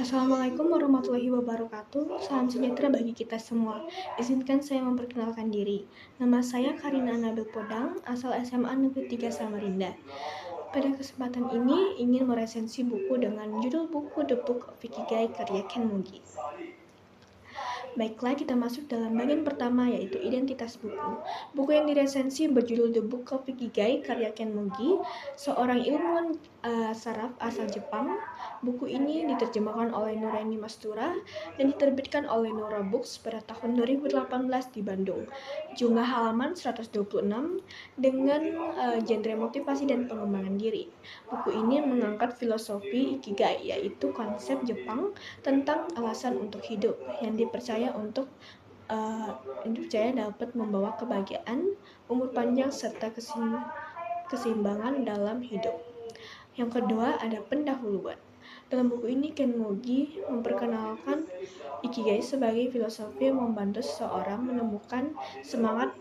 Assalamualaikum warahmatullahi wabarakatuh. Salam sejahtera bagi kita semua. Izinkan saya memperkenalkan diri. Nama saya Karina Nabil Podang, asal SMA Negeri 3 Samarinda. Pada kesempatan ini ingin meresensi buku dengan judul buku The Book of Ikigai karya Ken Mugi. Baiklah, kita masuk dalam bagian pertama, yaitu identitas buku. Buku yang diresensi berjudul The Book of Ikigai karya Ken Mugi, seorang ilmuwan saraf asal Jepang. Buku ini diterjemahkan oleh Nuraini Mastura dan diterbitkan oleh Nora Books pada tahun 2018 di Bandung. Jumlah halaman 126 dengan genre motivasi dan pengembangan diri. Buku ini mengangkat filosofi Ikigai, yaitu konsep Jepang tentang alasan untuk hidup yang dipercaya dapat membawa kebahagiaan, umur panjang, serta keseimbangan dalam hidup. Yang kedua ada pendahuluan. Dalam buku ini Ken Mugi memperkenalkan Ikigai sebagai filosofi yang membantu seseorang menemukan semangat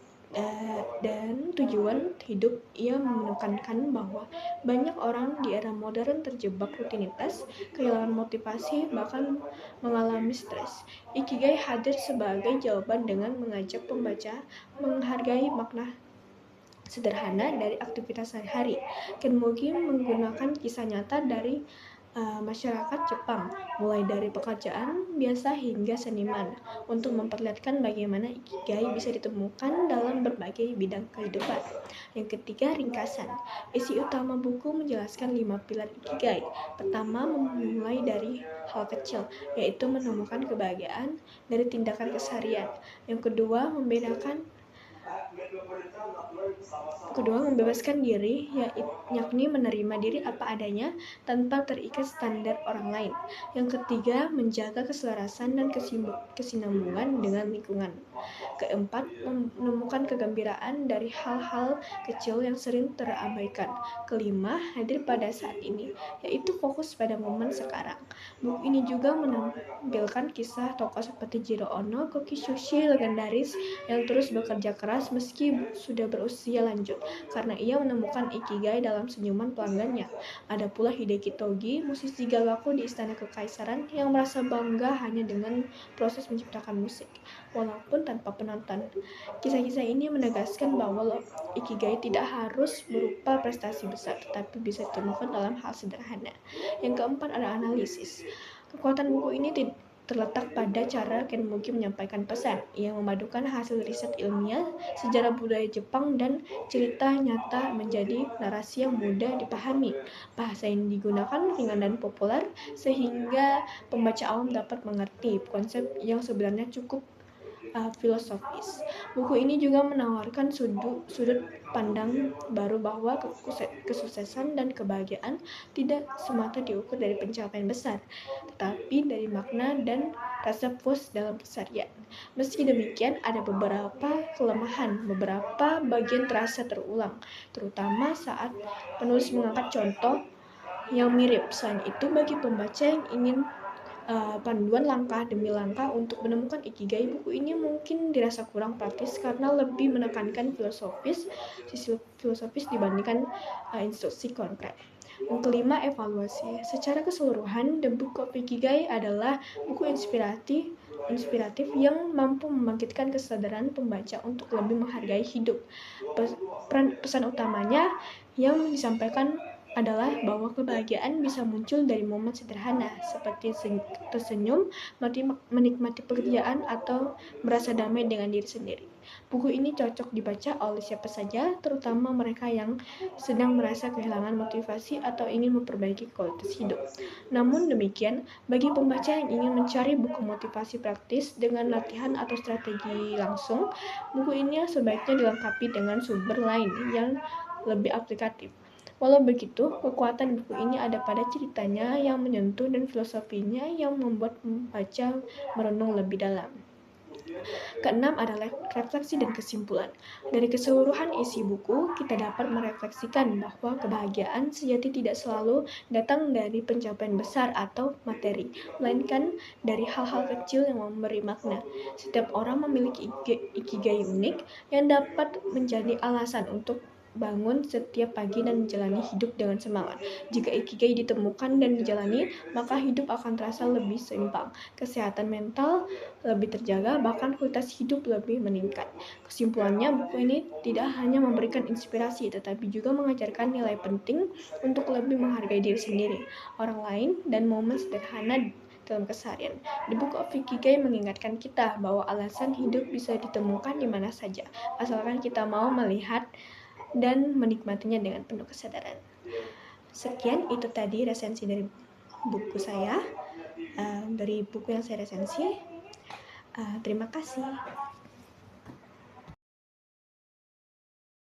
dan tujuan hidup. Ia menekankan bahwa banyak orang di era modern terjebak rutinitas, kehilangan motivasi, bahkan mengalami stres. Ikigai hadir sebagai jawaban dengan mengajak pembaca menghargai makna sederhana dari aktivitas sehari-hari. Ken Mugi menggunakan kisah nyata dari masyarakat Jepang, mulai dari pekerjaan biasa hingga seniman, untuk memperlihatkan bagaimana Ikigai bisa ditemukan dalam berbagai bidang kehidupan. Yang ketiga, ringkasan. Isi utama buku menjelaskan 5 pilar Ikigai. Pertama, memulai dari hal kecil, yaitu menemukan kebahagiaan dari tindakan keseharian. Yang kedua, membebaskan diri, yakni menerima diri apa adanya tanpa terikat standar orang lain. Yang ketiga, menjaga keselarasan dan kesinambungan dengan lingkungan. Keempat, menemukan kegembiraan dari hal-hal kecil yang sering terabaikan. Kelima, hadir pada saat ini, yaitu fokus pada momen sekarang. Buku ini juga menampilkan kisah tokoh seperti Jiro Ono, Koki Sushi legendaris yang terus bekerja keras meski sudah berusia lanjut, karena ia menemukan Ikigai dalam senyuman pelanggannya. Ada pula Hideki Togi, musisi gagaku di Istana Kekaisaran, yang merasa bangga hanya dengan proses menciptakan musik, walaupun tanpa penonton. Kisah-kisah ini menegaskan bahwa Ikigai tidak harus berupa prestasi besar, tetapi bisa ditemukan dalam hal sederhana. Yang keempat ada analisis. Kekuatan buku ini terletak pada cara Ken Mugi menyampaikan pesan. Ia memadukan hasil riset ilmiah, sejarah budaya Jepang, dan cerita nyata menjadi narasi yang mudah dipahami. Bahasa yang digunakan ringan dan populer, sehingga pembaca awam dapat mengerti konsep yang sebenarnya cukup filosofis. Buku ini juga menawarkan sudut pandang baru bahwa kesuksesan dan kebahagiaan tidak semata diukur dari pencapaian besar, tetapi dari makna dan rasa puas dalam keseharian. Meski demikian, ada beberapa kelemahan. Beberapa bagian terasa terulang, terutama saat penulis mengangkat contoh yang mirip. Selain itu, bagi pembaca yang ingin panduan langkah demi langkah untuk menemukan Ikigai, buku ini mungkin dirasa kurang praktis karena lebih menekankan sisi filosofis dibandingkan instruksi konkret. Yang kelima, evaluasi. Secara keseluruhan, The Book of Ikigai adalah buku inspiratif yang mampu membangkitkan kesadaran pembaca untuk lebih menghargai hidup. Pesan utamanya yang disampaikan adalah bahwa kebahagiaan bisa muncul dari momen sederhana, seperti tersenyum, menikmati pekerjaan, atau merasa damai dengan diri sendiri. Buku ini cocok dibaca oleh siapa saja, terutama mereka yang sedang merasa kehilangan motivasi atau ingin memperbaiki kualitas hidup. Namun demikian, bagi pembaca yang ingin mencari buku motivasi praktis dengan latihan atau strategi langsung, buku ini sebaiknya dilengkapi dengan sumber lain yang lebih aplikatif. Walau begitu, kekuatan buku ini ada pada ceritanya yang menyentuh dan filosofinya yang membuat pembaca merenung lebih dalam. Keenam adalah refleksi dan kesimpulan. Dari keseluruhan isi buku, kita dapat merefleksikan bahwa kebahagiaan sejati tidak selalu datang dari pencapaian besar atau materi, melainkan dari hal-hal kecil yang memberi makna. Setiap orang memiliki ikigai unik yang dapat menjadi alasan untuk bangun setiap pagi dan menjalani hidup dengan semangat. Jika ikigai ditemukan dan dijalani, maka hidup akan terasa lebih seimbang, kesehatan mental lebih terjaga, bahkan kualitas hidup lebih meningkat. Kesimpulannya, buku ini tidak hanya memberikan inspirasi, tetapi juga mengajarkan nilai penting untuk lebih menghargai diri sendiri, orang lain, dan momen sederhana dalam keseharian. The Book of Ikigai mengingatkan kita bahwa alasan hidup bisa ditemukan di mana saja, asalkan kita mau melihat dan menikmatinya dengan penuh kesadaran. Sekian, itu tadi resensi dari buku saya, dari buku yang saya resensi. Terima kasih.